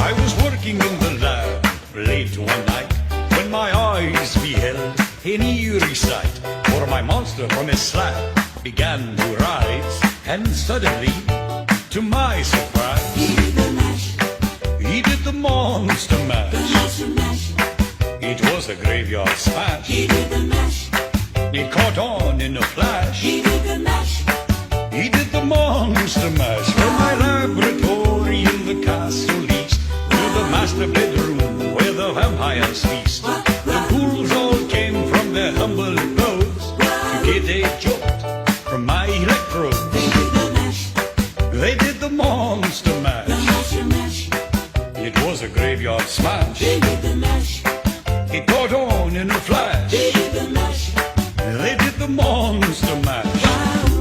I was working in the lab late one night when my eyes beheld an eerie sight. For my monster from his slab began to rise, and suddenly, to my surprise, He did the mash, he did the monster the mash. monster mash. It was a graveyard smash. He did the mash, It caught on in a flash. he did the mash. He did the monster mash. From my laboratory in the castle east to the master bedroom where the vampires feast. The ghouls all came from their humble abodes to get a jolt from my electrode. They did the mash, They did the monster the mash. monster mash. It was a graveyard smash. They did the mash, It caught on in a flash. they did the mash. They did the monster mash.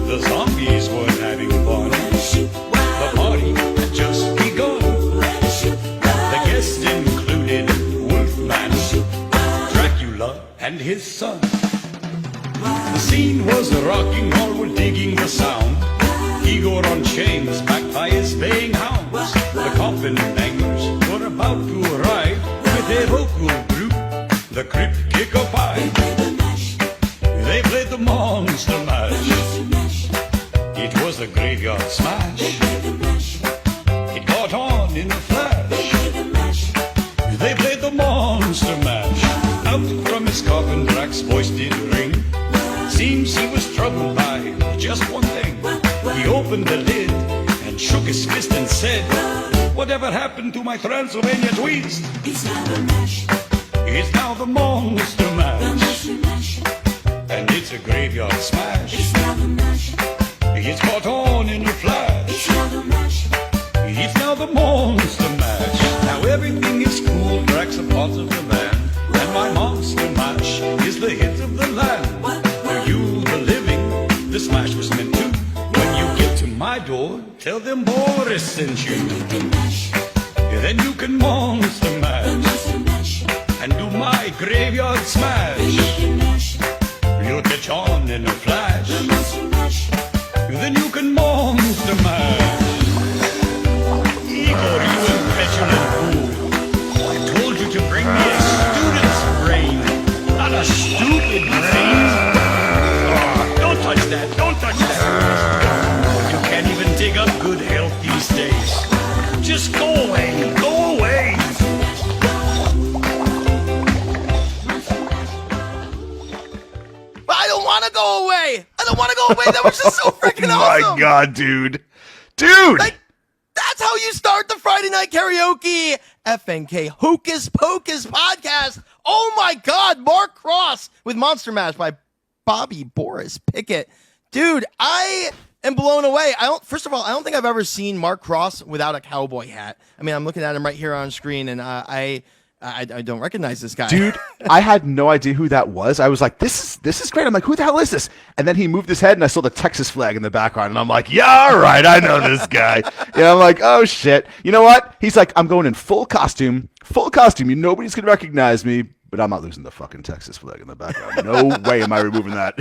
The zombies were having fun. Let us shoot, The party had just begun. let us shoot, The guests included Wolfman, Dracula, and his son. The scene was rocking, all were digging the sound. Igor on chains, backed by his baying hounds. The coffin bangers were about to arrive with their vocal group, the Crypt Kicker Five. they did the mash, They played the monster the mash. monster mash. It was a graveyard They smash. did the mash, It caught on in a they flash. did the mash. They played the monster mash. Out from his coffin, Drax's voice did ring. Seems he was troubled by just one thing. He opened the lid and shook his fist and said, "Whatever happened to my Transylvania twist? It's now the mash, It's now the monster the mash, monster mash. and it's a graveyard smash. It's now the mash, It's caught on in a flash. it's now the mash. It's now the monster mash. Now everything is cool, Drax a part of the band, and my monster mash is the hit of the land. For you, the living, the smash was meant to. When you get to my door, tell them Boris sent you. The mash, Then you can monster the mash monster mash. and do my graveyard They smash. did the mash, You'll catch on in a flash. the monster mash. Then you can monster mash. Igor, you impetulant fool. I told you to bring me a student's brain, not a stupid brain. Oh, don't touch that. Don't touch that. You can't even dig up good health these days. Just go away. Go away. I don't want to go away. I don't want to go away. That was just so freaking awesome. My God, dude. Dude. Like, that's how you start the Friday Night Karaoke FNK Hocus Pocus Podcast. Oh my God, Mark Cross with Monster Mash by Bobby Boris Pickett. Dude, I am blown away. First of all, I don't think I've ever seen Mark Cross without a cowboy hat. I mean, I'm looking at him right here on screen, and I don't recognize this guy. Dude, I had no idea who that was. I was like, this is great. I'm like, who the hell is this? And then he moved his head and I saw the Texas flag in the background. And I'm like, yeah, all right, I know this guy. Yeah, I'm like, oh, shit. You know what? He's like, I'm going in full costume. Nobody's going to recognize me. But I'm not losing the fucking Texas flag in the background. No way am I removing that.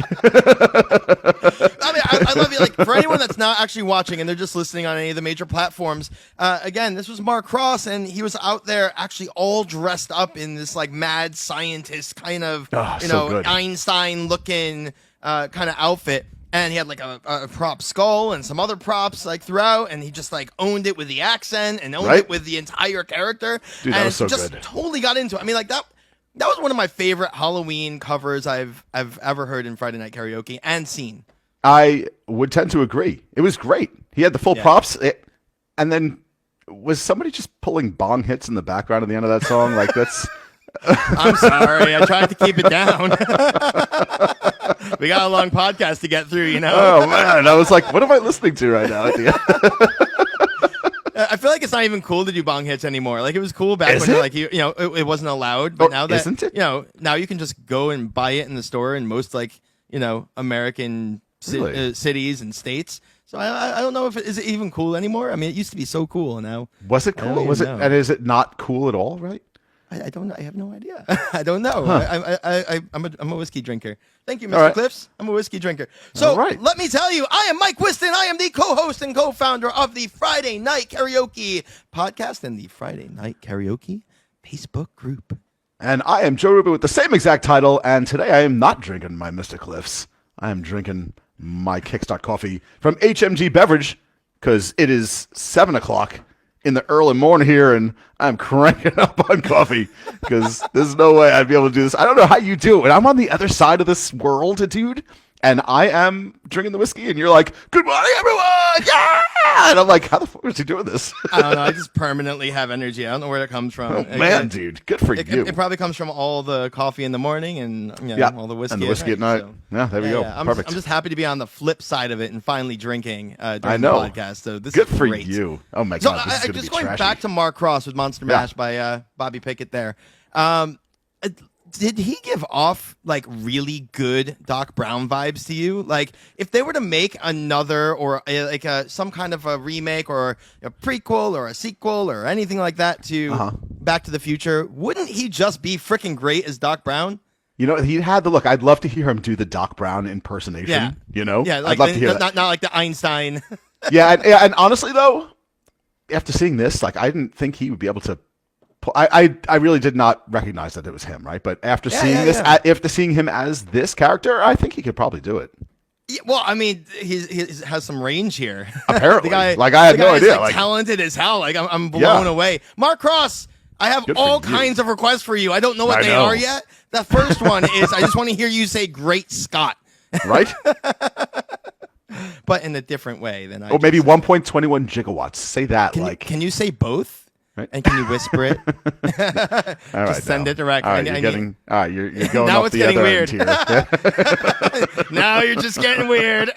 I mean, I love it. Like, for anyone that's not actually watching and they're just listening on any of the major platforms, again, this was Mark Cross, and he was out there actually all dressed up in this like mad scientist kind of, good. Einstein-looking kind of outfit. And he had like a prop skull and some other props like throughout, and he just like owned it with the accent and owned it with the entire character. Dude, that and was so just good. totally got into it. I mean, like that was one of my favorite Halloween covers I've ever heard in Friday Night Karaoke and seen. I would tend to agree. It was great. He had the full props. And then was somebody just pulling bong hits in the background at the end of that song? Like, that's... I'm sorry. I tried to keep it down. We got a long podcast to get through, you know? Oh, man. I was like, what am I listening to right now at the end? I feel like it's not even cool to do bong hits anymore. Like, it was cool back when like it wasn't allowed, but now that isn't it? now you can just go and buy it in the store in most American cities and states. So I don't know if is it even cool anymore. I mean, it used to be so cool, and now was it cool? Was it? And is it not cool at all? Right? I don't know. I have no idea. I don't know. I'm a whiskey drinker. Thank you, Mr. All right. Cliffs. I'm a whiskey drinker. So All right. let me tell you, I am Mike Whiston. I am the co-host and co-founder of the Friday Night Karaoke Podcast and the Friday Night Karaoke Facebook group. And I am Joe Ruby with the same exact title, and today I am not drinking my Mr. Cliffs. I am drinking my Kickstart coffee from HMG Beverage, because it is 7 o'clock in the early morning here, and I'm cranking up on coffee, because there's no way I'd be able to do this. I don't know how you do it. I'm on the other side of this world, dude, and I am drinking the whiskey, and you're like, good morning, everyone! Yeah! And I'm like, how the fuck is he doing this? I don't know. I just permanently have energy. I don't know where it comes from. Oh, man, dude. Good for you. It probably comes from all the coffee in the morning and all the whiskey, and the whiskey at night. So. Yeah, there we go. I'm Perfect. just happy to be on the flip side of it and finally drinking during I know. the podcast. So this Good is for great. you. Oh, my So God. This is going to be just going trashy. back to Mark Cross with Monster Mash by Bobby Pickett there. Did he give off like really good Doc Brown vibes to you? Like if they were to make another or some kind of a remake or a prequel or a sequel or anything like that to Back to the Future, wouldn't he just be freaking great as Doc Brown? You know, he had the look. I'd love to hear him do the Doc Brown impersonation. Yeah. You know? Yeah, like I'd love to hear that. not like the Einstein. And honestly, though, after seeing this, like, I didn't think he would be able to. I really did not recognize that it was him, right? But after seeing this, after seeing him as this character, I think he could probably do it. Yeah, well, I mean, he has some range here. Apparently, the guy, like I had no is, idea. like, talented as hell. Like I'm blown away. Mark Cross, I have Good for all you. kinds of requests for you. I don't know what they are yet. The first one is I just want to hear you say "Great Scott," right? but in a different way than I. Or maybe 1.21 gigawatts. Say that. Can you say both? Right. And can you whisper it? All right, just send it directly. All right, you're going now off it's the getting other weird. end here. Now you're just getting weird.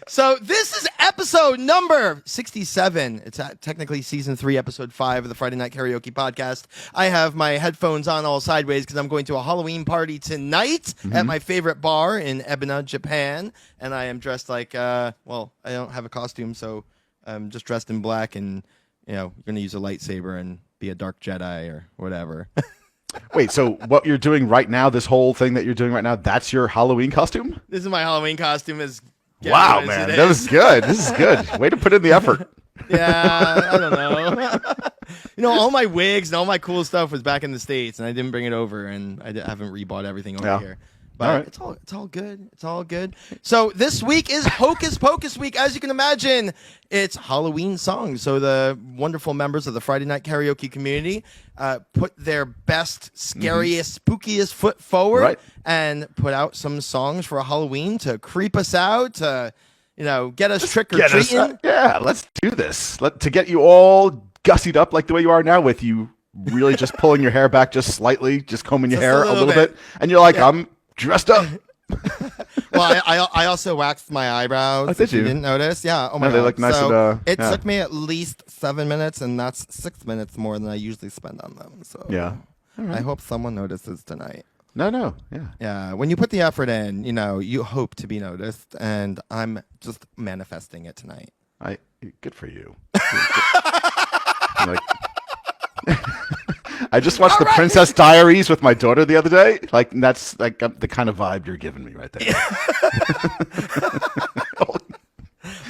So this is episode number 67. It's technically season 3, episode 5 of the Friday Night Karaoke Podcast. I have my headphones on all sideways because I'm going to a Halloween party tonight at my favorite bar in Ebina, Japan. And I am dressed like, I don't have a costume, so I'm just dressed in black and, you're going to use a lightsaber and be a dark Jedi or whatever. Wait, so what you're doing right now, this whole thing that you're doing right now, that's your Halloween costume? This is my Halloween costume. Wow, man, that was good. This is good. Way to put in the effort. Yeah, I don't know. All my wigs and all my cool stuff was back in the States, and I didn't bring it over, and I haven't rebought everything over here. But all right. it's all good. It's all good. So this week is Hocus Pocus week. As you can imagine, it's Halloween songs. So the wonderful members of the Friday Night Karaoke community put their best, scariest, spookiest foot forward and put out some songs for Halloween to creep us out, to get us trick-or-treating. Yeah, let's do this. To get you all gussied up like the way you are now, with you really just pulling your hair back just slightly, just combing your hair a little bit. And you're like, I'm dressed up. Well, I also waxed my eyebrows. Oh, did you? Didn't notice? Yeah. Oh my God. They look nice. So it took me at least 7 minutes, and that's 6 minutes more than I usually spend on them. So Yeah. I hope someone notices tonight. No. Yeah. Yeah. When you put the effort in, you hope to be noticed, and I'm just manifesting it tonight. Good for you. I just watched The Princess Diaries with my daughter the other day. Like, that's like the kind of vibe you're giving me right there.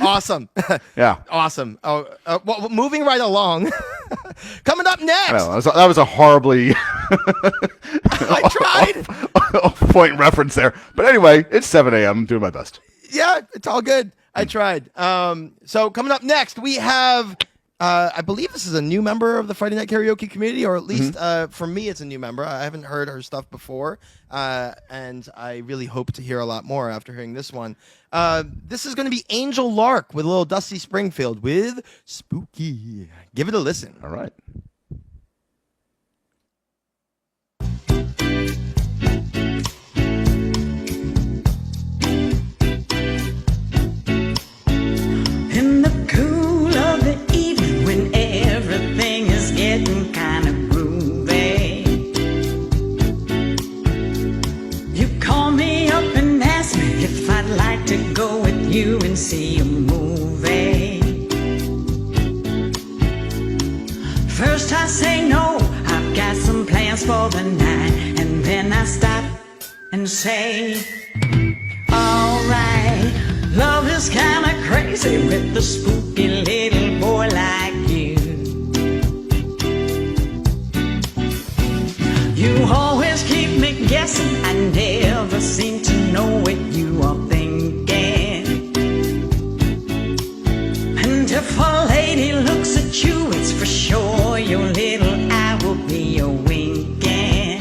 Awesome. Yeah. Awesome. Oh, well, moving right along. Coming up next. That was a horribly I tried. off-point reference there. But anyway, it's 7 a.m. I'm doing my best. Yeah, it's all good. I tried. So coming up next, we have, I believe this is a new member of the Friday Night Karaoke community, or at least for me, it's a new member. I haven't heard her stuff before, and I really hope to hear a lot more after hearing this one. This is going to be Angel Lark with a little Dusty Springfield with Spooky. Give it a listen. All right. In the cool of the evening when everything is getting kind of groovy, you call me up and ask me if I'd like to go with you and see a movie. First I say no, I've got dance for the night, and then I stop and say, alright, love is kinda crazy with a spooky little boy like you. You always keep me guessing, I never seem to know what you are thinking. And if a lady looks at you, it's for sure your little eye will be a winking.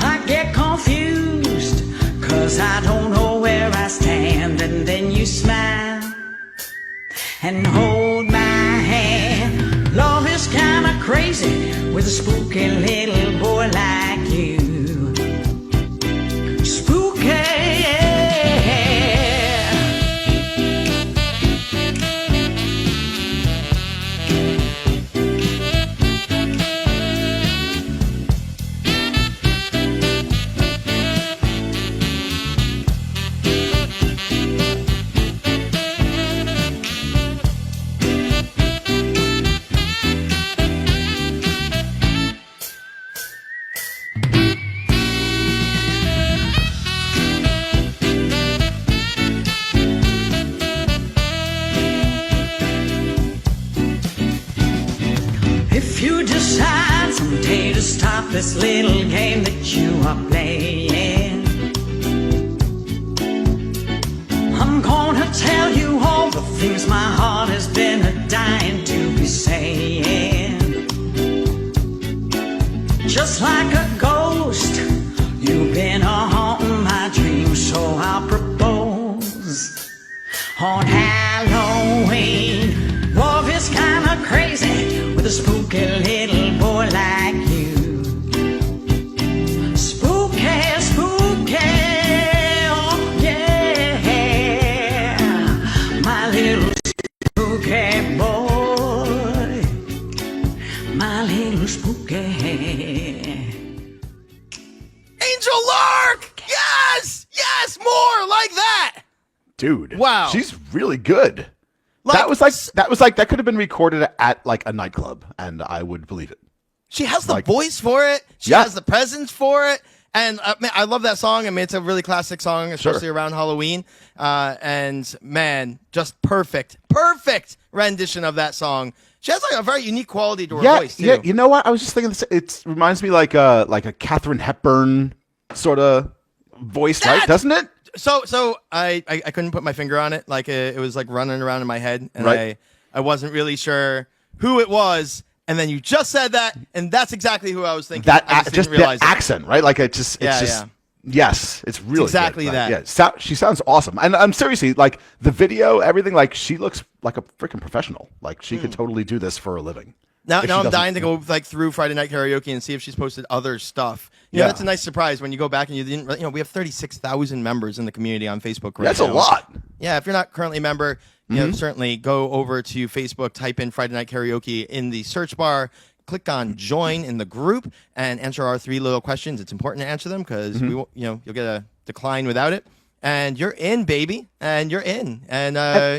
I get confused, 'cause I don't know where I stand. And then you smile and hold my hand. Love is kinda crazy with a spooky little boy like you. Spooky, if you decide someday to stop this little game that you are playing, I'm gonna tell you all the things my heart has been dying to be saying. Just like a ghost, you've been haunting my dreams, so I'll propose on Halloween. Love is kinda crazy with a spooky little boy like you. Spooky, spooky, oh yeah, my little spooky boy, my little spooky. Angel Lark! Yes! Yes! More like that! Dude. Wow. She's really good. Like, that could have been recorded at like a nightclub, and I would believe it. She has the like- voice for it. She Yeah. has the presence for it. And man, I love that song. I mean, it's a really classic song, especially around Halloween. And man, just perfect rendition of that song. She has like a very unique quality to her voice too. Yeah, you know what? I was just thinking this. It reminds me like a Katharine Hepburn sort of voice, right? Doesn't it? So I couldn't put my finger on it. Like it was like running around in my head, and Right. I wasn't really sure who it was. And then you just said that, and that's exactly who I was thinking. That I just didn't realize the it. accent, right? Like it's just Yeah. yes, it's really exactly good. that. Yeah, she sounds awesome, and I'm seriously like the video, everything. Like she looks like a freaking professional. Like she could totally do this for a living. Now If she I'm doesn't- dying to go like through Friday Night Karaoke and see if she's posted other stuff. Yeah, that's a nice surprise when you go back and you didn't. You know, we have 36,000 members in the community on Facebook right That's now. a lot. Yeah, if you're not currently a member, you know, certainly go over to Facebook, type in Friday Night Karaoke in the search bar, click on join in the group, and answer our 3 little questions. It's important to answer them because we won't, you'll get a decline without it. And you're in, baby, and you're in, and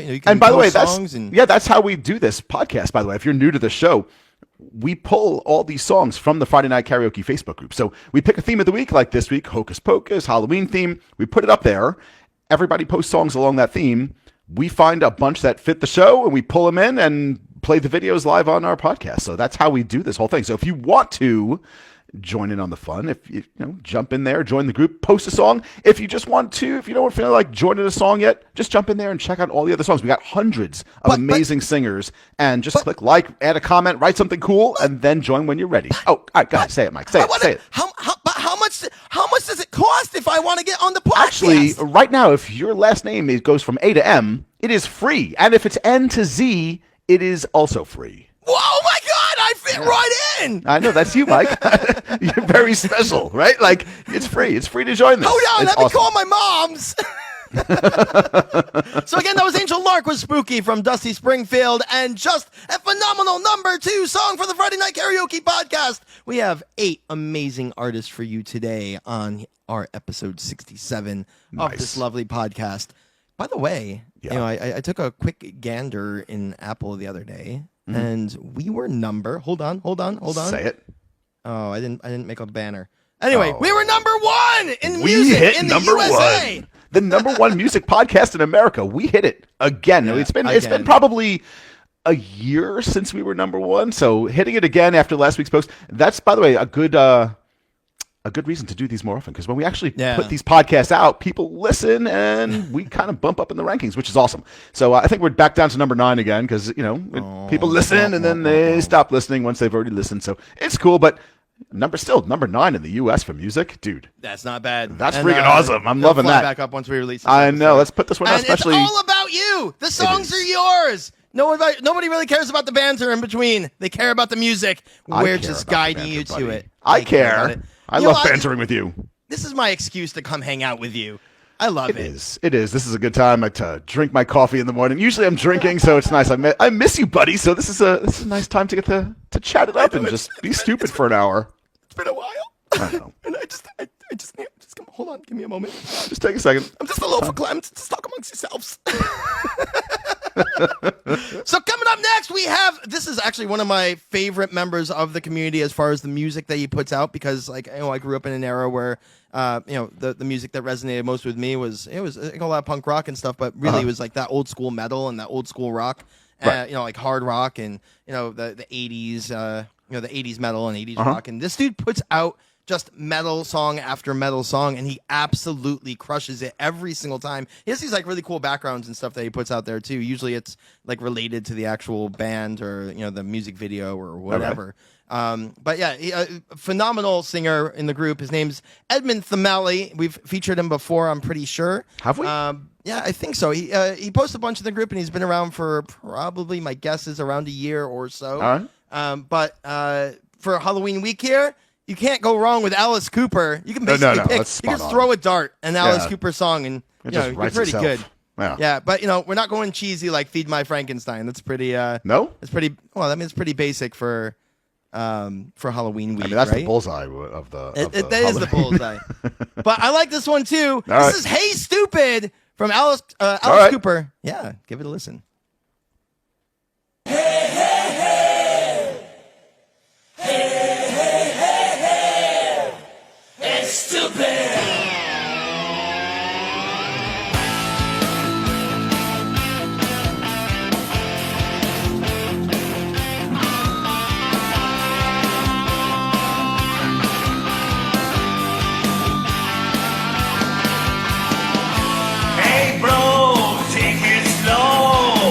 you can And by the way, post songs that's how we do this podcast. By the way, if you're new to the show, we pull all these songs from the Friday Night Karaoke Facebook group. So we pick a theme of the week, like this week, Hocus Pocus, Halloween theme. We put it up there. Everybody posts songs along that theme. We find a bunch that fit the show, and we pull them in and play the videos live on our podcast. So that's how we do this whole thing. So if you want to join in on the fun, if you jump in there, join the group, post a song. If you just want to, if you don't feel like joining a song yet, just jump in there and check out all the other songs. We got hundreds of amazing singers, and just click like, add a comment, write something cool, and then join when you're ready. Oh, all right, go ahead, say it, Mike. Say it. How much does it cost if I want to get on the podcast? Actually, right now, if your last name goes from A to M, it is free, and if it's N to Z, it is also free. Whoa, my God, I fit right in. I know, that's you, Mike. You're very special, right? Like, it's free. It's free to join this. Hold on, It's let me awesome. call my mom's. So again, that was Angel Lark with Spooky from Dusty Springfield, and just a phenomenal number 2 song for the Friday Night Karaoke Podcast. We have 8 amazing artists for you today on our episode 67 of this lovely podcast. By the way, I took a quick gander in Apple the other day, and we were number. Hold on. Say it. Oh, I didn't make a banner. Anyway, Oh. we were number 1 in We music hit in number the USA. 1. The number 1 music podcast in America. We hit it again. Yeah, It's been again. probably a year since we were number 1. So hitting it again after last week's post. That's, by the way, a good reason to do these more often, because when we actually put these podcasts out, people listen and we kind of bump up in the rankings, which is awesome. So I think we're back down to number 9 again, because people listen and then they stop listening once they've already listened. So it's cool, but number 9 in the U.S. for music, dude. That's not bad. That's freaking awesome. I'm loving fly that. Back up once we release. I know. Let's put this one out, and especially. It's all about you. The songs are yours. Nobody really cares about the banter in between. They care about the music. We're just guiding you to it. I care. I love bantering with you. This is my excuse to come hang out with you. I love it. It is. This is a good time to drink my coffee in the morning. Usually I'm drinking, so it's nice. I miss you, buddy. So this is a nice time to get to chat it up and just be stupid for an hour. It's been a while. I know. And I just hold on. Give me a moment. Just take a second. I'm just a little verklempt. Just talk amongst yourselves. So coming up next, we have, this is actually one of my favorite members of the community as far as the music that he puts out, because I grew up in an era where the music that resonated most with me was a lot of punk rock and stuff, but really it was like that old school metal and that old school rock, right. Like hard rock and the 80s, the 80s metal and 80s rock. And this dude puts out just metal song after metal song, and he absolutely crushes it every single time. He has these like really cool backgrounds and stuff that he puts out there too. Usually it's like related to the actual band or the music video or whatever. Okay. But yeah, phenomenal singer in the group. His name's Edmund Themeli. We've featured him before, I'm pretty sure. Have we? Yeah, I think so. He posts a bunch in the group, and he's been around for probably, my guess is, around a year or so. All right. But for Halloween week here, you can't go wrong with Alice Cooper. You can basically pick. You can throw a dart an Alice Cooper song, and you're pretty good. Yeah, but we're not going cheesy like "Feed My Frankenstein." That's pretty. No, it's pretty. Well, I mean, it's pretty basic for Halloween week. I mean, that's right? the bullseye of the. That is the bullseye. But I like this one too. This is "Hey Stupid" from Alice Cooper. Yeah, give it a listen. Hey, hey, hey. Hey, hey, hey, hey. It's stupid. Hey, bro, take it slow.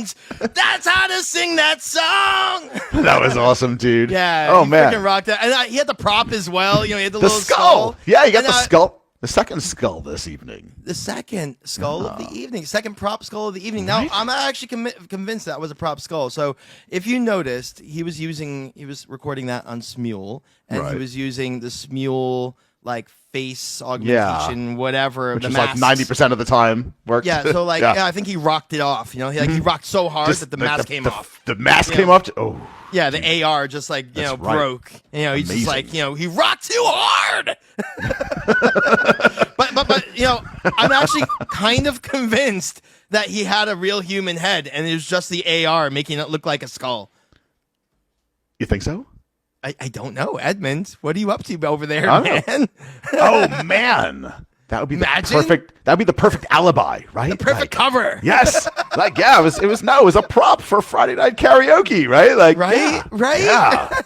sound. That's how to sing that song. That was awesome, dude. Yeah. Oh, he man. freaking rocked that. And he had the prop as well. You know, he had the The little skull. Yeah, you got And, the skull. The second skull this evening. The second skull of the evening, second prop skull of the evening. Right? Now, I'm actually convinced that was a prop skull. So, if you noticed, he was recording that on Smule, and Right. he was using the Smule like face augmentation, whatever. Which the is like masks. 90% of the time worked. Yeah, so like, yeah. I think he rocked it off. You know, he rocked so hard Just that the like mask came off. The mask Yeah. came off. Oh, Yeah, the AR just like That's right. broke. You know, he's just Amazing. like he rocked too hard. but I'm actually kind of convinced that he had a real human head, and it was just the AR making it look like a skull. you think so? I don't know, Edmund. What are you up to over there, I don't man? Oh man, that would be Imagine. the perfect. That would be the perfect alibi, right? Perfect cover. Yes, like yeah, it was a prop for Friday Night Karaoke, right? Like Right? yeah, Right? Yeah.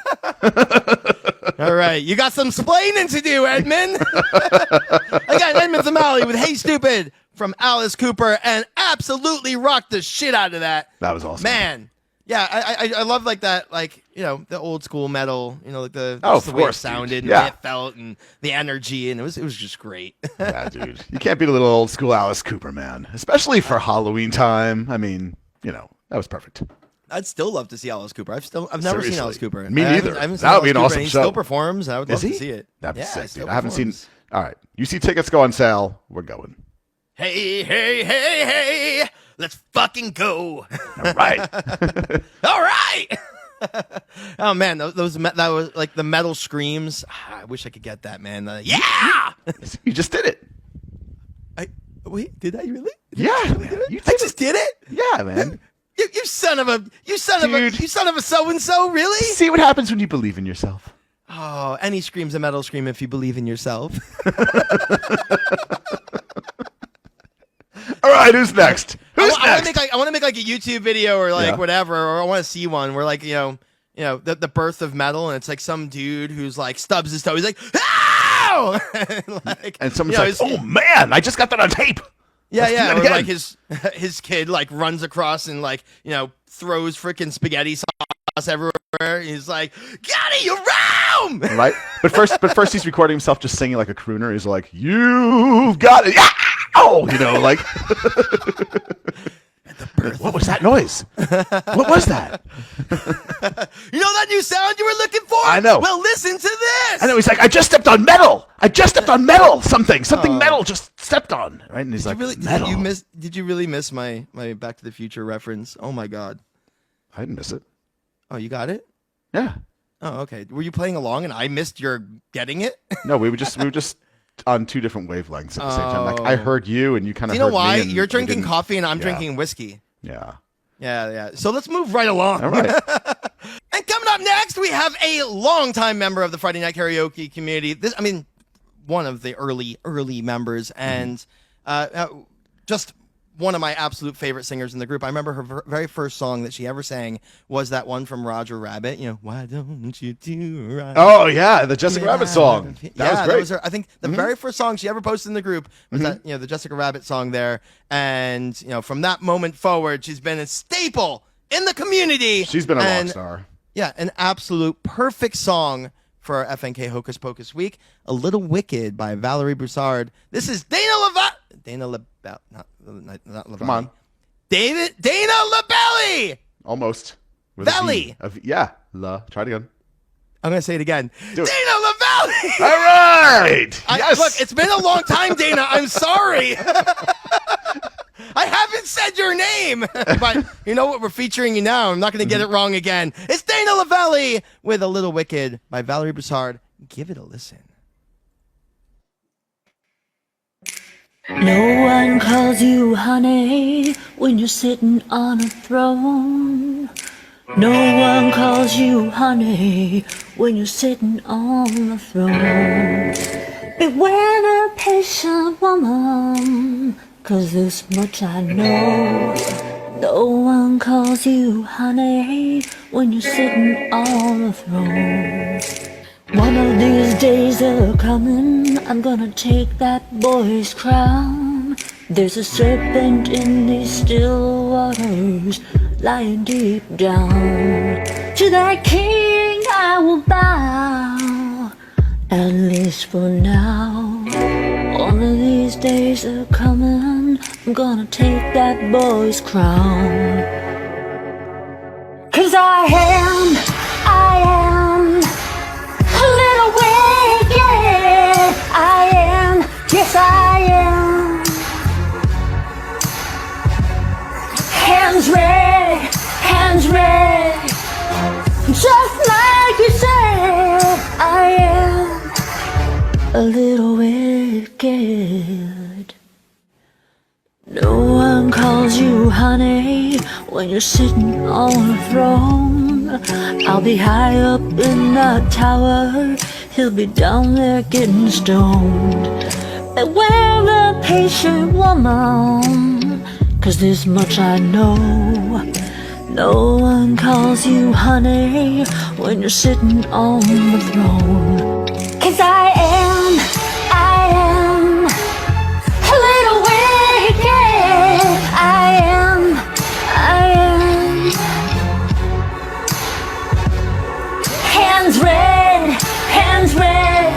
All right, you got some splaining to do, Edmund. Again, Edmund Zamali with "Hey Stupid" from Alice Cooper, and absolutely rocked the shit out of that. That was awesome, Man. Yeah, I love like that, like the old school metal, like the Oh, just of the way it course, dude. sounded, and Yeah. the way it felt, and the energy, and it was just great. Yeah, dude, you can't beat a little old school Alice Cooper, man. Especially for Halloween time. I mean, that was perfect. I'd still love to see Alice Cooper. I've never seen Seriously. Alice Cooper. Me I haven't- neither. I haven't seen That would be Alice an Cooper, awesome and he show. still performs. I would love Is he? to see it. That'd be Yeah, sick, he still dude. I haven't seen. performs. All right, you see tickets go on sale. We're going. Hey, hey, hey, hey! Let's fucking go! All right. All right. Oh man, that was like the metal screams. I wish I could get that, man. Yeah. You just did it. Wait, did I really? Yeah, man. You I did just it. did it. Yeah, man. You son of a so and so. Really? See what happens when you believe in yourself. Oh, any scream's a metal scream if you believe in yourself. All right, who's next? Who's I next? want to make like a YouTube video or like Yeah. whatever, or I want to see one where like the birth of metal, and it's like some dude who's like stubs his toe. He's like, ow! And someone's like, "Oh man, I just got that on tape." Yeah, Let's do yeah. that Or again. like his kid like runs across and like throws freaking spaghetti sauce everywhere. He's like, "Got it, you're wrong!" Right? But first he's recording himself just singing like a crooner. He's like, "You've got it." Yeah! Oh, like what was that noise? What was that? You know that new sound you were looking for? I know. Well, listen to this. I know. He's like, "I just stepped on metal. I just stepped on metal. Something metal just stepped on." Right? And he's like, "Metal." Did you really miss my Back to the Future reference? Oh my god. I didn't miss it. Oh, you got it? Yeah. Oh, okay. Were you playing along and I missed your getting it? No, we were just on two different wavelengths at the same time. Like I heard you and you kind of. You know heard why? Me and You're we drinking didn't- coffee and I'm Yeah. drinking whiskey. Yeah. Yeah. So let's move right along. All right. And coming up next, we have a longtime member of the Friday Night Karaoke community. One of the early members, and just one of my absolute favorite singers in the group. I remember her very first song that she ever sang was that one from Roger Rabbit. Why don't you do right? Oh yeah, the Jessica Rabbit song. That was great. That was her. I think the very first song she ever posted in the group was that the Jessica Rabbit song there, and from that moment forward, she's been a staple in the community. She's been a rock And, star. Yeah, an absolute perfect song for our FNK Hocus Pocus week. A Little Wicked by Valerie Broussard. This is Dana LaBelle. Not LaBelle. Come on. Dana LaBelle. Almost. With a Valley. V. Yeah. Try it again. I'm going to say it again. Do it. Dana LaBelle. All right. Yes. Look, it's been a long time, Dana. I'm sorry. I haven't said your name. But you know what? We're featuring you now. I'm not going to get it wrong again. It's Dana LaValle with A Little Wicked by Valerie Broussard. Give it a listen. No one calls you honey when you're sitting on a throne. No one calls you honey when you're sitting on the throne. Beware the patient woman, 'cause this much I know. No one calls you honey when you're sitting on the throne. One of these days are coming, I'm gonna take that boy's crown. There's a serpent in these still waters, lying deep down. To that king I will bow, at least for now. One of these days are coming, I'm gonna take that boy's crown. 'Cause I am a little wicked. I am, yes I am. Hands red, just like you said. I am a little wicked. No one calls you honey when you're sitting on a throne. I'll be high up in that tower, he'll be down there getting stoned. Beware the patient woman, 'cause this much I know. No one calls you honey when you're sitting on the throne. 'Cause I am a little wicked. I am. Hands red,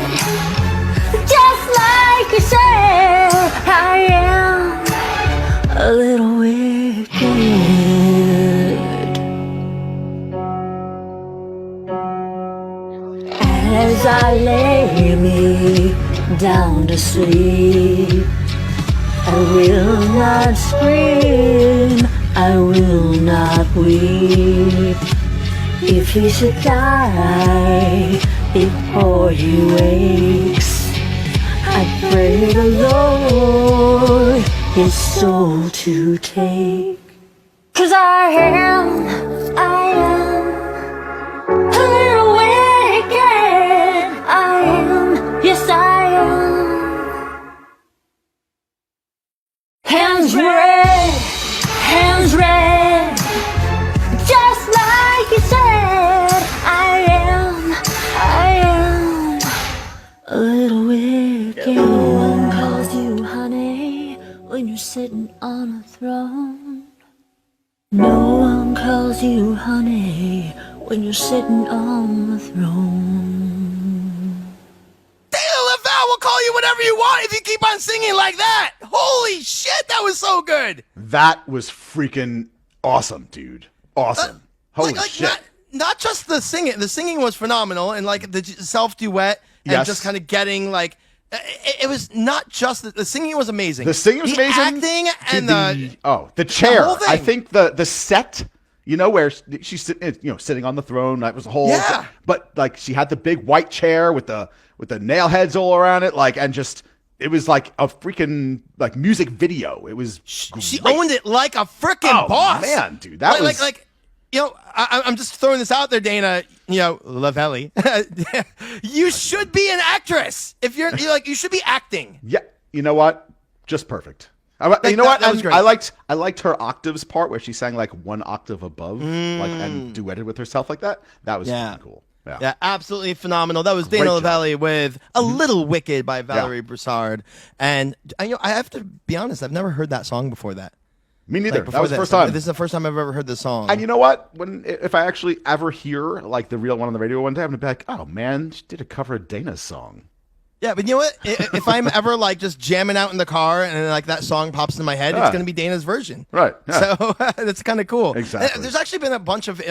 just like you said. I am a little wicked. As I lay me down to sleep, I will not scream, I will not weep. If he should die before he wakes, I pray the Lord his soul to take. 'Cause I am a little wicked. I am, yes I am. Hands red, just like you said. I am a little wicked. No one calls you honey when you're sitting on a throne. No one calls you honey when you're sitting on the throne. Dana LaValle will call you whatever you want if you keep on singing like that. Holy shit, that was so good. That was freaking awesome, dude. Awesome. Holy like shit. Not just the singing. The singing was phenomenal, and like the self-duet and Yes. just kind of getting like, it was not just the singing was amazing. The singing was amazing. Acting and the chair. whole thing. I think the set, where she's sitting on the throne. That was the whole. Yeah. But like she had the big white chair with the nail heads all around it, it was like a freaking like music video. It was. she great. owned it like a freaking boss. Man, dude, that was I'm just throwing this out there, Dana. LaValle, you should be an actress. If you're like, you should be acting. Yeah, you know what? Just perfect. That was great. I liked her octaves part where she sang like one octave above, and duetted with herself like that. That was Yeah. cool. Yeah, absolutely phenomenal. That was Dana Great job. LaValle with "A Little Wicked" by Valerie Broussard. And I have to be honest, I've never heard that song before that. Me neither. Like, that was the first time. This is the first time I've ever heard this song. And you know what? If I actually ever hear like the real one on the radio one day, I'm gonna be like, oh man, she did a cover of Dana's song. Yeah, but you know what? If I'm ever like just jamming out in the car and like that song pops in my head, it's going to be Dana's version. Right. Yeah. So that's kind of cool. Exactly. There's actually been a bunch of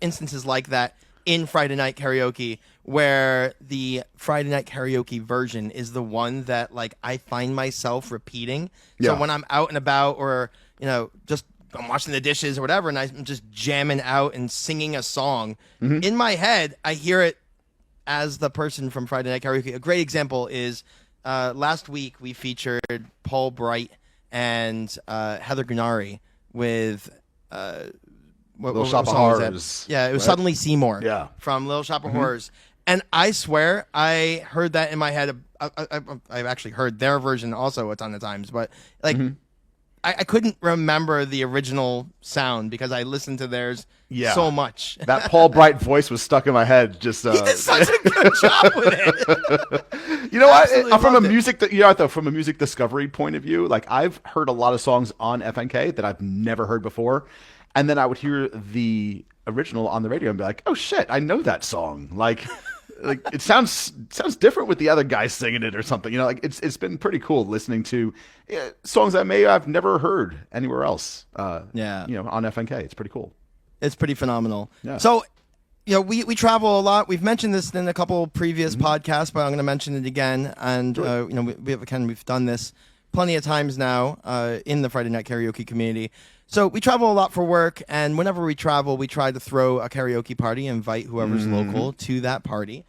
instances like that in Friday Night Karaoke where the Friday Night Karaoke version is the one that like I find myself repeating. Yeah. So when I'm out and about or, just I'm washing the dishes or whatever and I'm just jamming out and singing a song, in my head, I hear it as the person from Friday Night Karaoke. A great example is last week we featured Paul Bright and Heather Gennari with Little Shop of song was that? Horrors, Yeah, it was right? Suddenly Seymour. Yeah. From Little Shop of Horrors. And I swear I heard that in my head. I've actually heard their version also a ton of times, but like I couldn't remember the original sound because I listened to theirs so much. That Paul Bright voice was stuck in my head. Just He did such a good job with it. You know what? Absolutely From a loved it. from a music discovery point of view, like I've heard a lot of songs on FNK that I've never heard before, and then I would hear the original on the radio and be like, oh shit, I know that song. Like it sounds different with the other guys singing it or something. You know, like it's been pretty cool listening to songs I may have never heard anywhere else. Yeah. You know, on FNK. It's pretty cool. It's pretty phenomenal. Yeah. So, you know, we travel a lot. We've mentioned this in a couple previous podcasts, but I'm going to mention it again. And, you know, we've done this plenty of times now in the Friday Night Karaoke community. So we travel a lot for work, and whenever we travel, we try to throw a karaoke party, invite whoever's local to that party.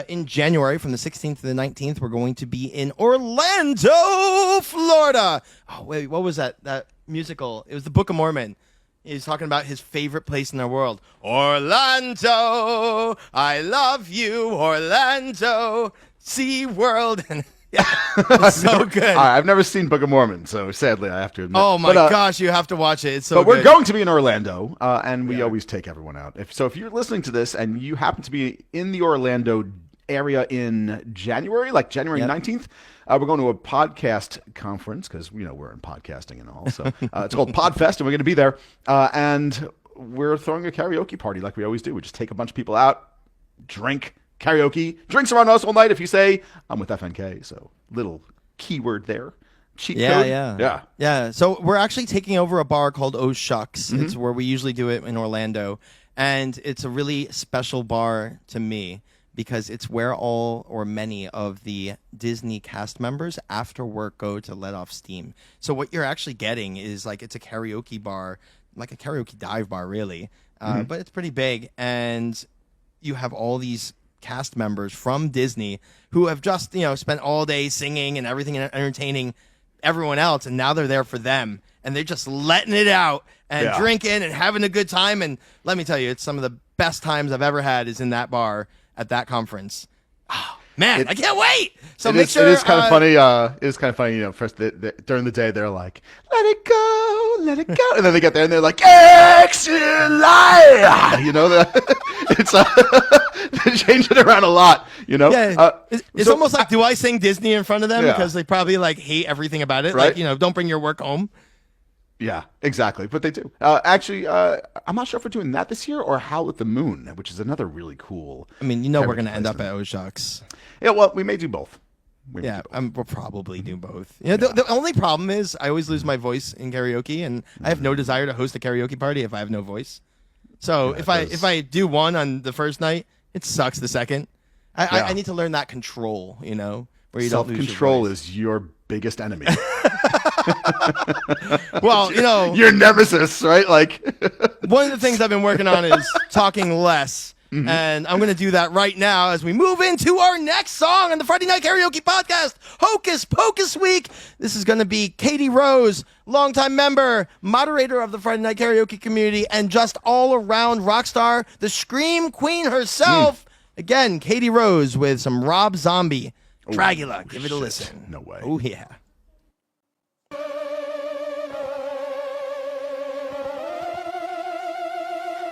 In January, from the 16th to the 19th, we're going to be in Orlando, Florida. Oh, wait, what was that musical? It was the Book of Mormon. He's talking about his favorite place in the world. Orlando, I love you, Orlando, SeaWorld. And yeah, it's so good. I've never seen Book of Mormon, so sadly I have to admit. Oh my gosh, you have to watch it. It's so But good. we're going to be in Orlando, and we always take everyone out. If you're listening to this and you happen to be in the Orlando area in January, like January 19th, we're going to a podcast conference because, you know, we're in podcasting and all. So it's called Podfest, and we're going to be there. And we're throwing a karaoke party like we always do. We just take a bunch of people out, drink, karaoke. Drinks are on us all night if you say, I'm with FNK. So little keyword there. Cheat code. Yeah. So we're actually taking over a bar called Oh Shucks. It's where we usually do it in Orlando. And it's a really special bar to me because it's where all or many of the Disney cast members after work go to let off steam. So what you're actually getting is like it's a karaoke bar, like a karaoke dive bar, really. But it's pretty big. And you have all these cast members from Disney who have just, you know, spent all day singing and everything and entertaining everyone else, and now they're there for them, and they're just letting it out and drinking and having a good time. And let me tell you, it's some of the best times I've ever had is in that bar at that conference. Oh, man, I can't wait. So make sure it is kind of funny. It is kind of funny, you know. First, during the day, they're like, "Let it go, let it go," and then they get there and they're like, "Excellent!" You know, it's they change it around a lot. You know, it's almost like, do I sing Disney in front of them because they probably like hate everything about it? Right? Like, you know, don't bring your work home. Yeah, exactly. But they do. Actually, I'm not sure if we're doing that this year or Howl at the Moon, which is another really cool. I mean, you know, we're going to end up at Oh Shucks. Yeah, well, we may do both. We'll probably do both. You know, the only problem is I always lose my voice in karaoke, and I have no desire to host a karaoke party if I have no voice. So if I do one on the first night, it sucks the second. I need to learn that control, you know, where you don't lose your Self-control voice. is your biggest enemy. Well, you know, your nemesis, right? Like one of the things I've been working on is talking less. And I'm going to do that right now as we move into our next song on the Friday Night Karaoke Podcast, Hocus Pocus Week. This is going to be Katie Rose, longtime member, moderator of the Friday Night Karaoke community, and just all-around rock star, the Scream Queen herself. Again, Katie Rose with some Rob Zombie. Dragula. Give it a listen. No way. Oh, yeah.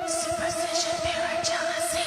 Superstition, fear, and jealousy.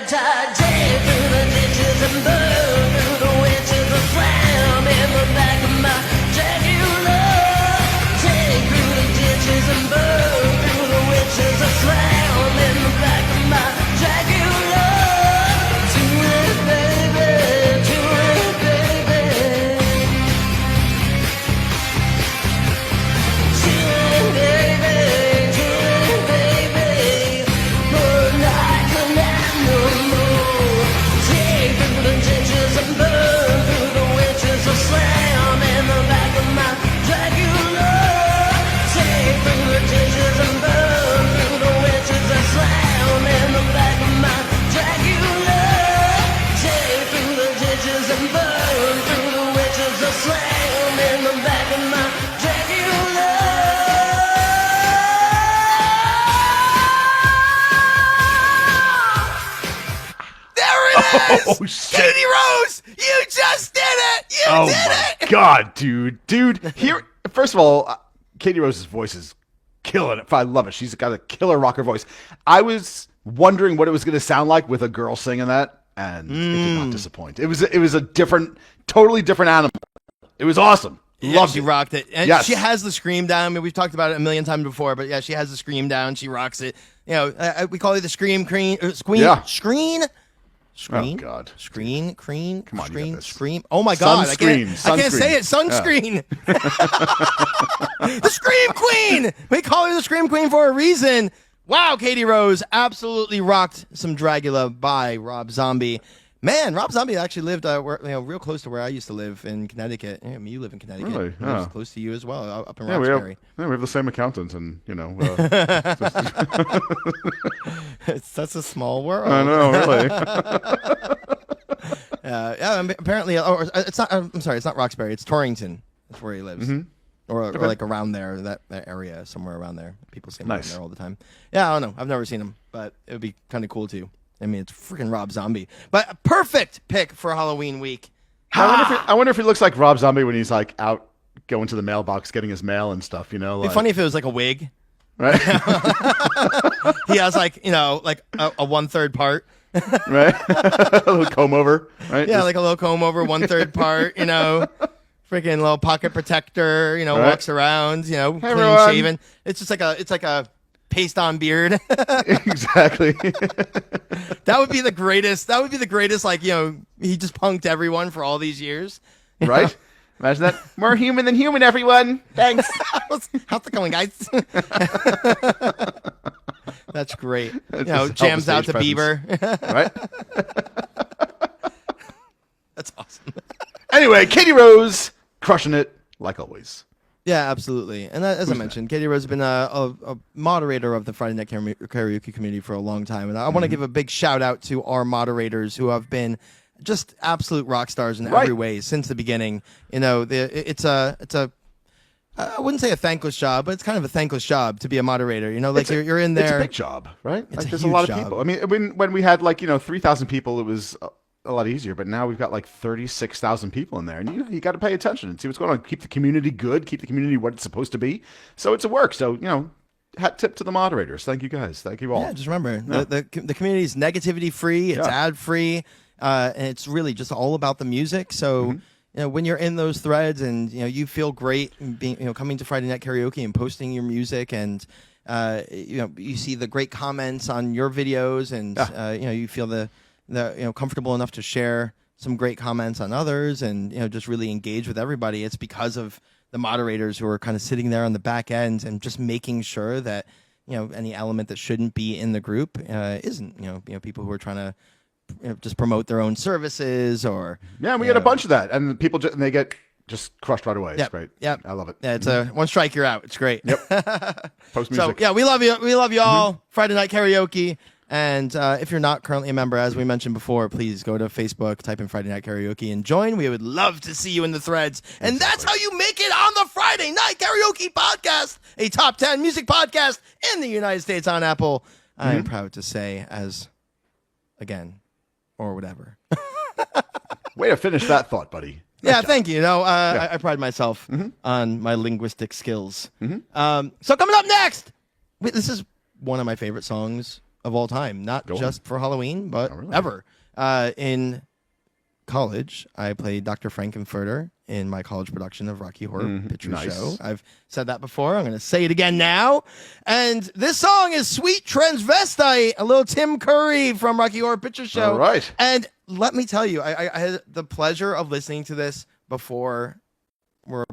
tied, take through the ditches and burn through the witches, a slam in the back of my Dracula. Take through the ditches and burn through the witches, a slam in the back of my Dracula. Do it, baby, do it, baby. Do it, baby, do it, baby. Burn like an animal. Take through the ditches and burn through the witches, a slam in the back of my Dracula. Take through the ditches and burn through the witches, a slam in the back of my Dracula. Take through the ditches and burn through the witches, a slam in the back of my Dracula. There it is! Oh, shit. Katie Rose, you just did it! You did my it! God, dude. Here, first of all, Katie Rose's voice is killing it. I love it. She's got a killer rocker voice. I was wondering what it was going to sound like with a girl singing that, and it did not disappoint. It was a different, totally different animal. It was awesome. Yeah, Loved she it. rocked it. And Yes. she has the scream down. I mean, we've talked about it a million times before, but yeah, she has the scream down. She rocks it. You know, we call it the scream, squeen, Yeah. Screen. Oh, God. Screen, cream, Come on, you screen, got this. scream. Oh my God, Sunscreen, I can't say it. sunscreen. Sunscreen. The Scream Queen. We call her the Scream Queen for a reason. Wow, Katie Rose absolutely rocked some Dragula by Rob Zombie. Man, Rob Zombie actually lived real close to where I used to live in Connecticut. I mean, you live in Connecticut. Really? He lives Oh. close to you as well, up in Yeah, we have Roxbury. the same accountant, and That's a small world. I know, really. Apparently, it's not. I'm sorry, it's not Roxbury. It's Torrington. That's where he lives, or like around there, that area, somewhere around there. People say him around Nice. there all the time. Yeah, I don't know. I've never seen him, but it would be kind of cool too. I mean, it's freaking Rob Zombie, but a perfect pick for Halloween week. I wonder if he looks like Rob Zombie when he's like out going to the mailbox, getting his mail and stuff. You know, It'd be funny if it was like a wig. right? He has like like a 1/3 part. Right? A little comb over, right? Yeah, Just- like a little comb over 1/3 part. Freaking little pocket protector. Right. Walks around. Clean everyone. shaven. It's just like a paste on beard. exactly. That would be the greatest. That would be the greatest. Like he just punked everyone for all these years. Right? Imagine that. More human than human, everyone. Thanks. How's it going, guys? That's great. just Jams out help to the stage Bieber. Right? That's awesome. Anyway, Katie Rose crushing it like always. Yeah, absolutely. And as I mentioned, Katie Rose has been a moderator of the Friday Night Karaoke community for a long time. And I want to give a big shout out to our moderators who have been just absolute rock stars in every way since the beginning. It's a I wouldn't say a thankless job, but it's kind of a thankless job to be a moderator. You're in there. It's a big job, right? It's a There's huge a lot job. of people. I mean, when we had 3,000 people, it was a lot easier. But now we've got 36,000 people in there, and you got to pay attention and see what's going on. Keep the community good. Keep the community what it's supposed to be. So it's a work. So hat tip to the moderators. Thank you guys. Thank you all. Yeah, just remember the community is negativity free. It's ad free, and it's really just all about the music. So. When you're in those threads and you feel great being coming to Friday Night Karaoke and posting your music and you see the great comments on your videos and you feel the comfortable enough to share some great comments on others and just really engage with everybody. It's because of the moderators who are kind of sitting there on the back end and just making sure that any element that shouldn't be in the group isn't. People who are trying to just promote their own services or we get a bunch of that, and people they get just crushed right away. It's great. Yeah, I love it. Yeah, it's a one strike you're out. It's great. Yep. Post So music. yeah, we love you. We love you all. Friday Night Karaoke. And if you're not currently a member, as we mentioned before, please go to Facebook, type in Friday Night Karaoke, and join. We would love to see you in the threads. And that's how you make it on the Friday Night Karaoke Podcast, a top 10 music podcast in the United States on Apple. I am proud to say, again, or whatever. Way to finish that thought, buddy. Yeah, Nice job. thank you. I pride myself on my linguistic skills. So coming up next, this is one of my favorite songs of all time, not just for Halloween, but ever. In college, I played Dr. Frankenfurter in my college production of Rocky Horror Picture Show. I've said that before. I'm going to say it again now. And this song is Sweet Transvestite, a little Tim Curry from Rocky Horror Picture Show. All right. And let me tell you, I had the pleasure of listening to this before we're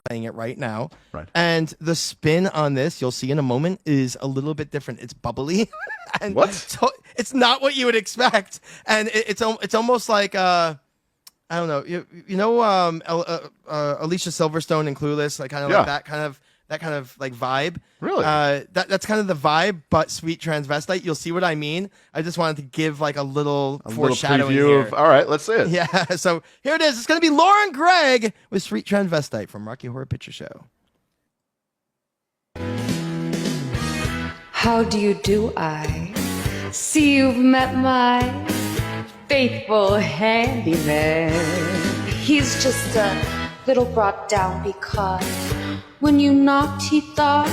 playing it right now. Right. And the spin on this, you'll see in a moment, is a little bit different. It's bubbly. And What? so it's not what you would expect. And it's almost like... I don't know. You know Alicia Silverstone in Clueless, like kind of like that kind of like vibe. Really? That's kind of the vibe, but Sweet Transvestite. You'll see what I mean. I just wanted to give like a little foreshadowing preview here. All right, let's see it. Yeah. So here it is. It's going to be Lauren Gregg with Sweet Transvestite from Rocky Horror Picture Show. How do you do? I see you've met my faithful handyman. He's just a little brought down because when you knocked he thought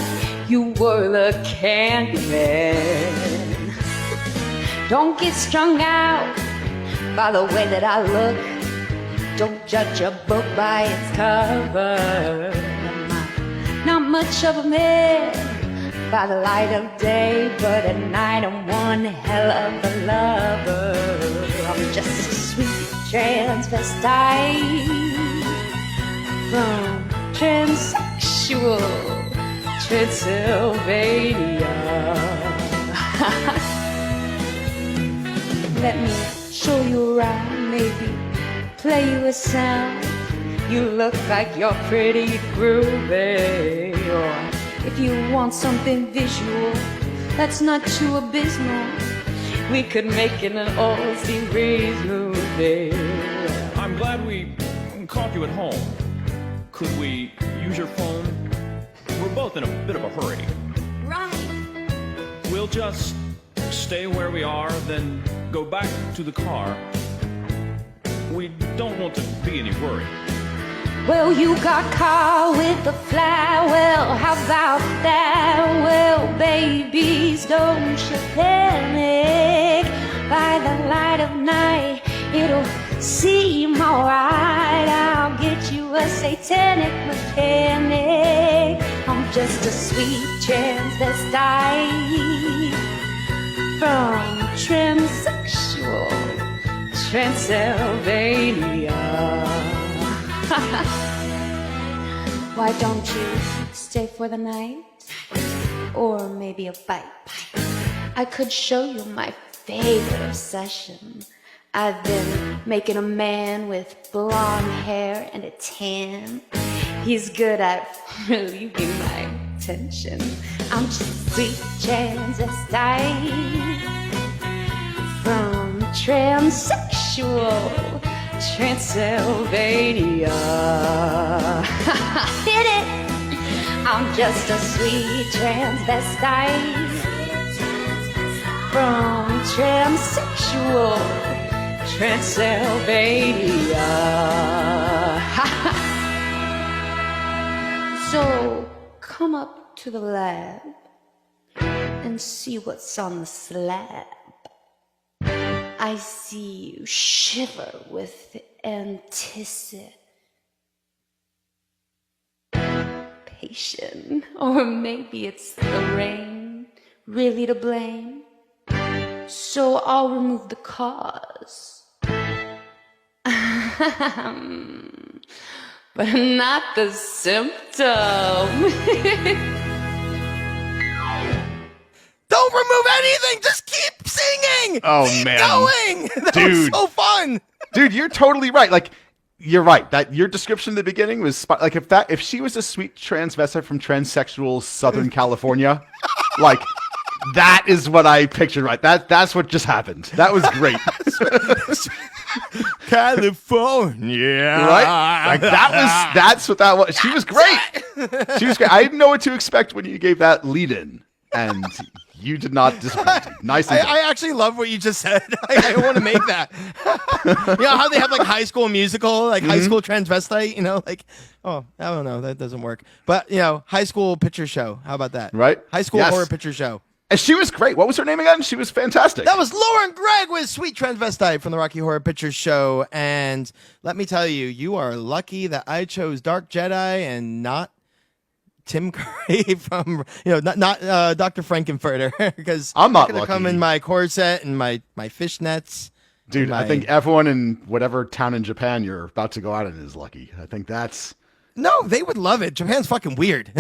you were the candy man. Don't get strung out by the way that I look. Don't judge a book by its cover. I'm not much of a man by the light of day, but at night I'm one hell of a lover. I'm just a sweet transvestite from transsexual Transylvania. Let me show you around, maybe play you a sound. You look like you're pretty groovy. Or if you want something visual that's not too abysmal, we could make it an old series movie. I'm glad we caught you at home. Could we use your phone? We're both in a bit of a hurry. Right. We'll just stay where we are, then go back to the car. We don't want to be any worry. Well, you got car with the fly. Well, how about that? Well, babies, don't you panic. By the light of night, it'll seem alright. I'll get you a satanic mechanic. I'm just a sweet transvestite from transsexual Transylvania. Why don't you stay for the night? Or maybe a bite? I could show you my favorite obsession. I've been making a man with blonde hair and a tan. He's good at relieving my tension. I'm just sweet transvestite from transsexual Transylvania. Hit it! I'm just a sweet transvestite from transsexual Transylvania. So come up to the lab and see what's on the slab. I see you shiver with anticipation. Or maybe it's the rain, really to blame. So I'll remove the cause. But not the symptom. Don't remove anything. Just keep singing. Oh, keep man. going. That was so fun. Dude, you're totally right. Like, you're right. That your description in the beginning was like if she was a sweet transvestite from transsexual Southern California, like that is what I pictured. Right. That's what just happened. That was great. California. Right? Like that's what that was. She was great. She was great. I didn't know what to expect when you gave that lead in. And you did not disappoint. Nice. I actually love what you just said. I want to make that. You know how they have like High School Musical, like High School Transvestite, you know, like, oh, I don't know. That doesn't work. But, you know, High School Picture Show. How about that? Right. High School Horror Picture Show. And she was great. What was her name again? She was fantastic. That was Lauren Gregg with Sweet Transvestite from the Rocky Horror Picture Show. And let me tell you, you are lucky that I chose Dark Jedi and not Tim Curry from, not Dr. Frankenfurter, because I'm not gonna lucky. come in my corset and my fishnets. Dude, I think everyone in whatever town in Japan you're about to go out in is lucky. I think that's... No, they would love it. Japan's fucking weird.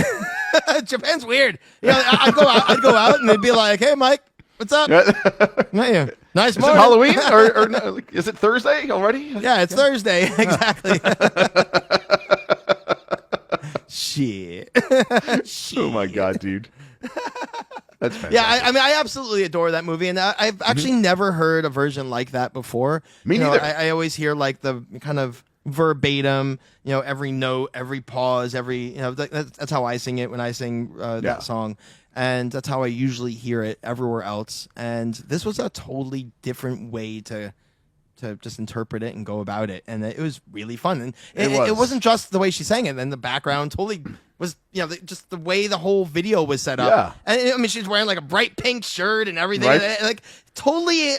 Japan's weird. I'd go out and they'd be like, "Hey, Mike, what's up? Yeah. Nice Is it morning." Halloween or no, is it Thursday already? Yeah, it's Thursday. Exactly. Shit. Oh my god, dude. That's fantastic. Yeah, I mean, I absolutely adore that movie, and I've actually never heard a version like that before. Me neither. I always hear like the kind of verbatim, every note, every pause, that's how I sing it when I sing that song, and that's how I usually hear it everywhere else. And this was a totally different way to just interpret it and go about it, and it was really fun. And it wasn't just the way she sang it, and the background totally was, just the way the whole video was set up. Yeah. And I mean, she's wearing like a bright pink shirt and everything. Right. Like totally,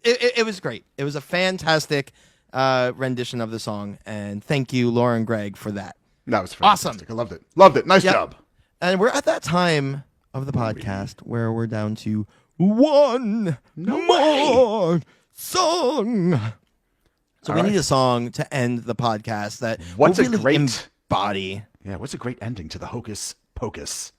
it was great. It was a fantastic rendition of the song, and thank you, Lauren Gregg, for that. That was Awesome. fantastic. I loved it. Loved it. Nice Yep. job. And we're at that time of the podcast where we're down to one more song. So we need a song to end the podcast that What's will a really great embody. Yeah, what's a great ending to the Hocus Pocus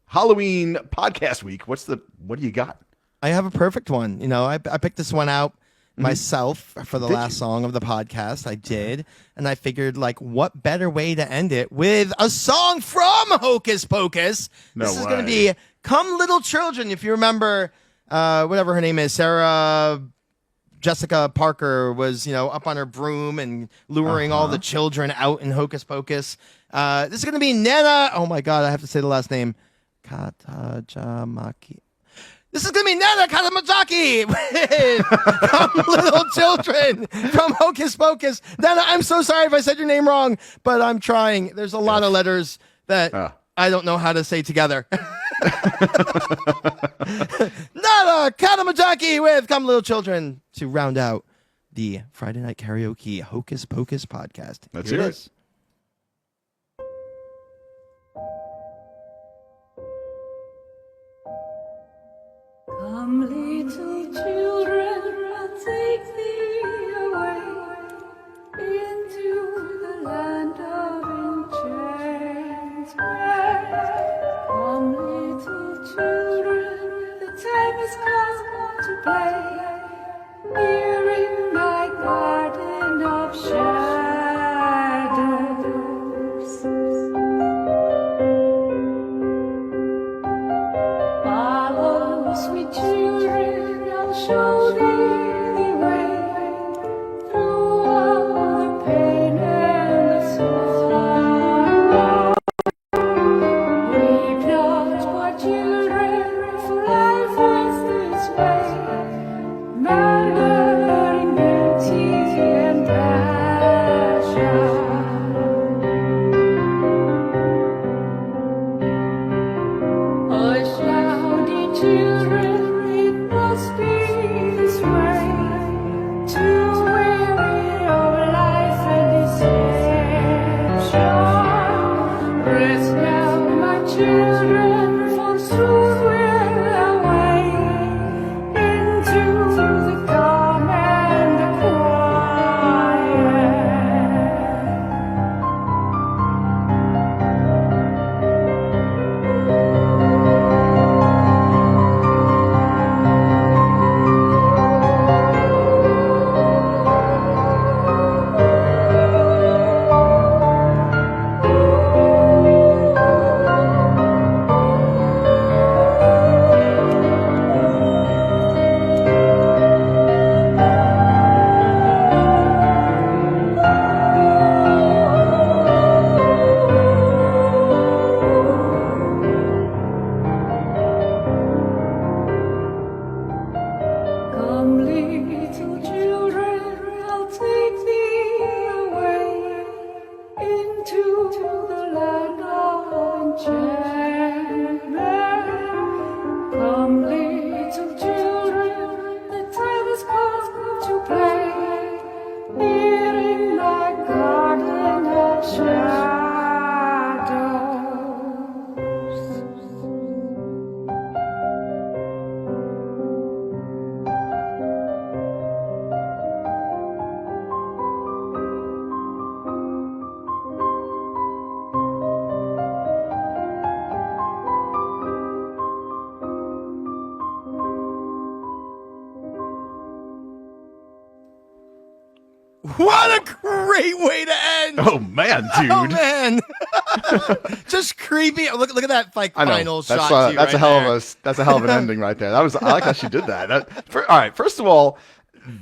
Halloween podcast week? What do you got? I have a perfect one. I picked this one out myself for the last song of the podcast. I did. And I figured, what better way to end it with a song from Hocus Pocus? This is going to be Come Little Children. If you remember, whatever her name is, Sarah Jessica Parker was, up on her broom and luring all the children out in Hocus Pocus. This is going to be Nana. Oh my God, I have to say the last name. Katajamaki. This is going to be Nana Katamazaki with Come Little Children from Hocus Pocus. Nana, I'm so sorry if I said your name wrong, but I'm trying. There's a lot of letters that I don't know how to say together. Nana Katamazaki with Come Little Children to round out the Friday Night Karaoke Hocus Pocus podcast. Let's hear it. is. Come, little children, I'll take thee away into the land of enchantment. Come, little children, the time has come to play here in my garden of shadows. Follow, sweet children. What a great way to end. Oh man, dude. Oh man. Just creepy. Look at that I know. final That's shot. that's a hell of an ending right there. I like how she did that. All right, first of all,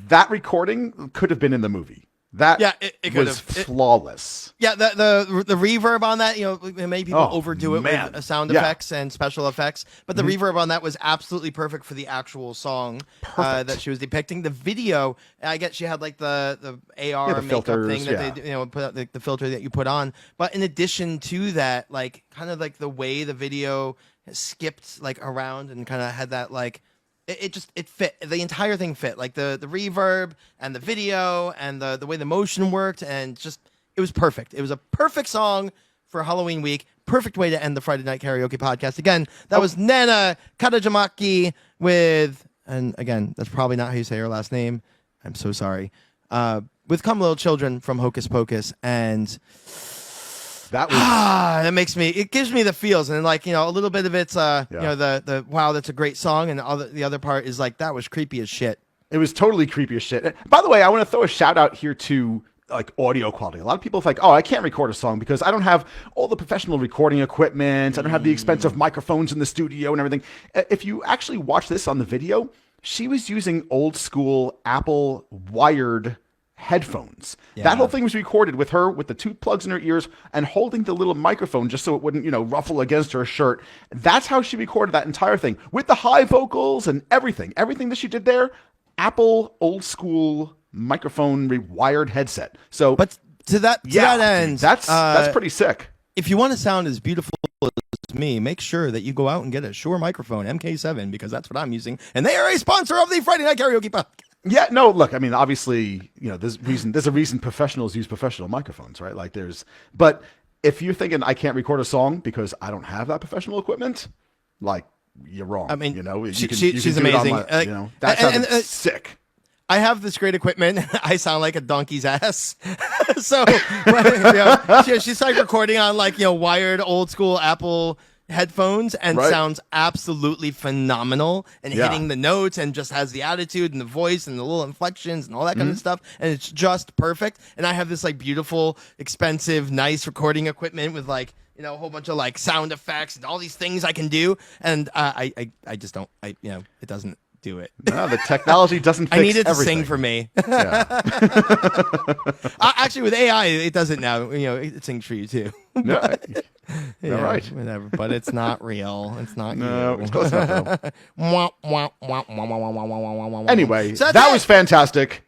that recording could have been in the movie. That it was flawless. Yeah, the reverb on that, many people overdo it with sound effects and special effects, but the reverb on that was absolutely perfect for the actual song that she was depicting. The video, I guess she had like the AR the makeup filters, thing that they put out, the filter that you put on. But in addition to that, like kind of like the way the video skipped like around and kind of had that like. It fit. The entire thing fit. Like the reverb and the video and the way the motion worked, and just it was perfect. It was a perfect song for Halloween week. Perfect way to end the Friday Night Karaoke podcast. Again, that was Nana Katajamaki with, and again, that's probably not how you say her last name. I'm so sorry. With Come Little Children from Hocus Pocus, and that was it gives me the feels, and like a little bit of it's the wow, that's a great song, and the other part is like that was creepy as shit. It was totally creepy as shit. By the way, I want to throw a shout out here to like audio quality. A lot of people think, I can't record a song because I don't have all the professional recording equipment. I don't have the expensive microphones in the studio and everything. If you actually watch this on the video, she was using old school Apple wired headphones. Yeah. That whole thing was recorded with her with the two plugs in her ears and holding the little microphone just so it wouldn't, ruffle against her shirt. That's how she recorded that entire thing with the high vocals and everything. Everything that she did there, Apple old school microphone rewired headset. So, but to that end, that's pretty sick. If you want to sound as beautiful as me, make sure that you go out and get a Shure microphone MK7 because that's what I'm using, and they are a sponsor of the Friday Night Karaoke Podcast. Yeah, no, look, I mean, obviously, there's a reason professionals use professional microphones, right? Like but if you're thinking I can't record a song because I don't have that professional equipment, like you're wrong. I mean, she's amazing. That sounds sick. I have this great equipment. I sound like a donkey's ass. So she's like recording on like, wired old school Apple headphones and sounds absolutely phenomenal and hitting the notes and just has the attitude and the voice and the little inflections and all that kind of stuff. And it's just perfect. And I have this like beautiful, expensive, nice recording equipment with like, a whole bunch of like sound effects and all these things I can do. And I just don't, it doesn't do it. No, the technology doesn't fix I need it to everything. sing for me. Yeah. Actually, with AI, it does it now. It sings for you too. No, Yeah, all right. whatever. But it's not real. It's not No, you. it's close enough though. Anyway, So that was fantastic.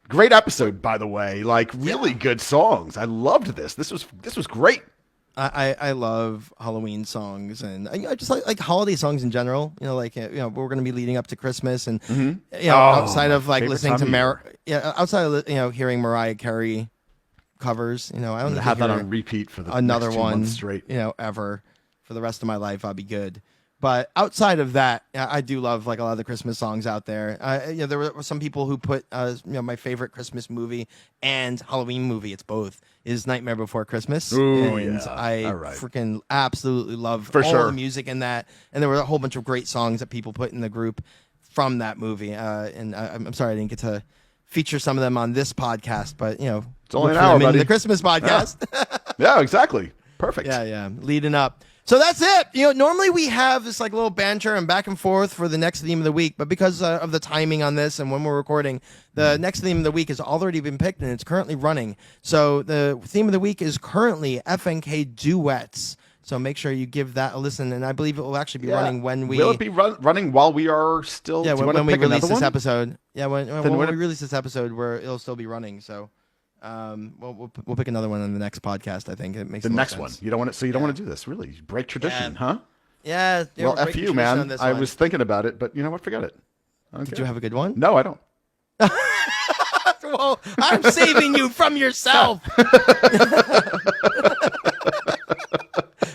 Great episode, by the way. Like really good songs. I loved this. This was great. I love Halloween songs, and I just like holiday songs in general. We're going to be leading up to Christmas, and outside of like listening to outside of hearing Mariah Carey covers, I don't have that on repeat for the another next 2 one months straight. Ever for the rest of my life. I'll be good. But outside of that, I do love like a lot of the Christmas songs out there. There were some people who put my favorite Christmas movie and Halloween movie. It's both. Is Nightmare Before Christmas. Ooh, and yeah. I freaking absolutely love all the music in that. And there were a whole bunch of great songs that people put in the group from that movie. And I'm sorry I didn't get to feature some of them on this podcast, but it's only an hour, buddy. The Christmas podcast. Yeah, exactly. Perfect. Yeah. Leading up. So that's it. Normally we have this like little banter and back and forth for the next theme of the week, but because of the timing on this and when we're recording, the next theme of the week has already been picked and it's currently running. So the theme of the week is currently FNK duets. So make sure you give that a listen, and I believe it will actually be running when we... Will it be running while we are still... Yeah, when we release this one? episode. Yeah, when we release this episode, it'll still be running, so... we'll pick another one on the next podcast. I think it makes the next sense. one. You don't want to. So you don't want to do this, really? You break tradition, huh? Yeah. Well, F you, man. I was thinking about it, but you know what? Forget it. Okay. Did you have a good one? No, I don't. Well, I'm saving you from yourself.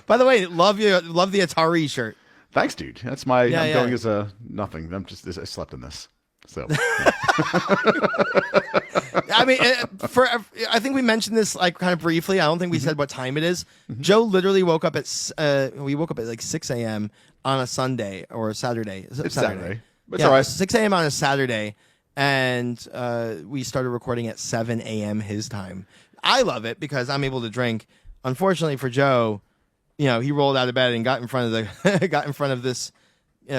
By the way, love the Atari shirt. Thanks, dude. That's my. Yeah, I'm going as a nothing. I slept in this. So. Yeah. I mean, I think we mentioned this like kind of briefly. I don't think we said what time it is. Joe literally woke up at we woke up at like 6 a.m. on a Sunday or a Saturday. It's Saturday. But yeah, it's all right. 6 a.m. on a Saturday, and we started recording at 7 a.m. his time. I love it because I'm able to drink. Unfortunately for Joe, he rolled out of bed and got in front of this,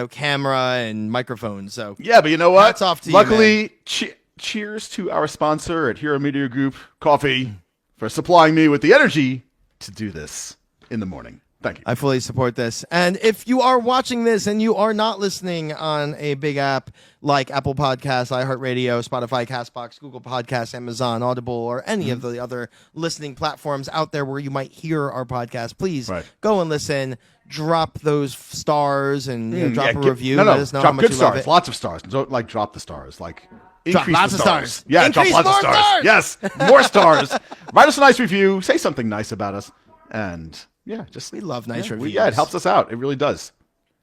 camera and microphone. So yeah, but you know what? Hats off to Luckily, you, man. Cheers to our sponsor at Hero Media Group Coffee for supplying me with the energy to do this in the morning. Thank you. I fully support this. And if you are watching this and you are not listening on a big app like Apple Podcasts, iHeartRadio, Spotify, CastBox, Google Podcasts, Amazon, Audible, or any of the other listening platforms out there where you might hear our podcast, please go and listen. Drop those stars and drop a review. Let us know drop how much good you stars. love it. Lots of stars. Don't drop the stars. Drop Increase lots the of stars. Yeah, Increase drop lots of more stars. Yes, more stars. Write us a nice review. Say something nice about us. And we love nice reviews. It helps us out. It really does.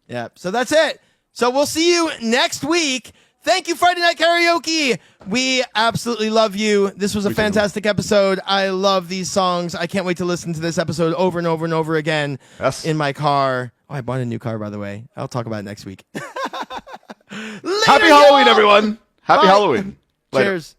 Yeah, so that's it. So we'll see you next week. Thank you, Friday Night Karaoke. We absolutely love you. This was a fantastic episode. I love these songs. I can't wait to listen to this episode over and over and over again in my car. Oh, I bought a new car, by the way. I'll talk about it next week. Happy Halloween, everyone. Happy Halloween. Later. Cheers.